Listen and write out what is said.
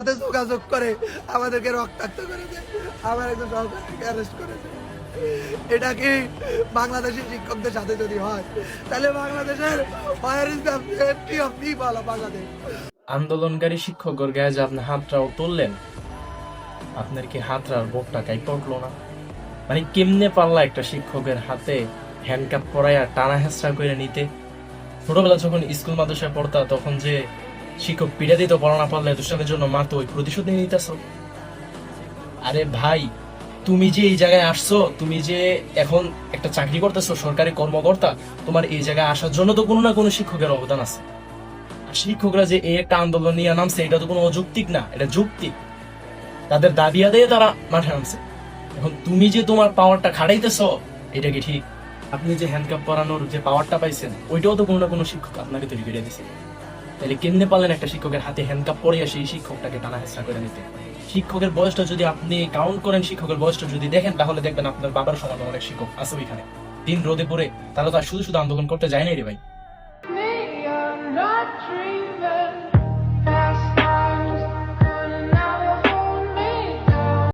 যোগাযোগ করে আমাদেরকে রক্তাক্ত করে দেয়, আমার একজন সহকারীকে অ্যারেস্ট করেছে। এটা কি বাংলাদেশের শিক্ষকদের সাথে যদি হয় তাহলে বাংলাদেশের বাংলাদেশ আন্দোলনকারী শিক্ষকের গায়ে যে আপনি হাতটাও তুললেন, আপনার কি হাতটার বোটটা কাই পড়লো না? মানে কেমনে পারলা একটা শিক্ষকের হাতে হ্যান্ডকাপ পরাইয়া টানা হেঁচড়া করে নিতে? ছোটবেলা যখন স্কুল মাদ্রাসায় পড়তা তখন যে শিক্ষক পিড়া দিত পড়া না পারলে দুষ্টানের জন্য মারতো, ওই প্রতিশোধ নিয়ে নিতেছ? আরে ভাই, তুমি যে এই জায়গায় আসছো, তুমি যে এখন একটা চাকরি করতেছো, সরকারি কর্মকর্তা, তোমার এই জায়গায় আসার জন্য তো কোনো না কোনো শিক্ষকের অবদান আছে। আর শিক্ষকরা যে এই একটা আন্দোলন নিয়ে নামছে, এটা তো কোনো অযৌক্তিক না, এটা যৌক্তিক। তাদের দাবি আদায়ে তারা মাঠে নামছে। এখন তুমি যে তোমার পাওয়ারটা খাটাইতেছ, এটা কি ঠিক? আপনি যে হ্যান্ডকাপ পরানোর যে পাওয়ারটা পাইছেন, ওইটাও তো কোনো না কোনো শিক্ষক আপনাকে তৈরি করে দিয়েছে। তাহলে কেমনে পারলেন একটা শিক্ষকের হাতে হ্যান্ডকাপ পরিয়ে সেই শিক্ষকটাকে টানা হেঁচড়া করে নিতে? শিক্ষকের বয়সটা যদি আপনি কাউন্ট করেন, শিক্ষকের বয়সটা যদি দেখেন, তাহলে দেখবেন আপনার বাবার সমান অনেক শিক্ষক আছে ওইখানে। দিন রোদে পড়ে তারা তো আর শুধু শুধু আন্দোলন করতে যায় না রে ভাই।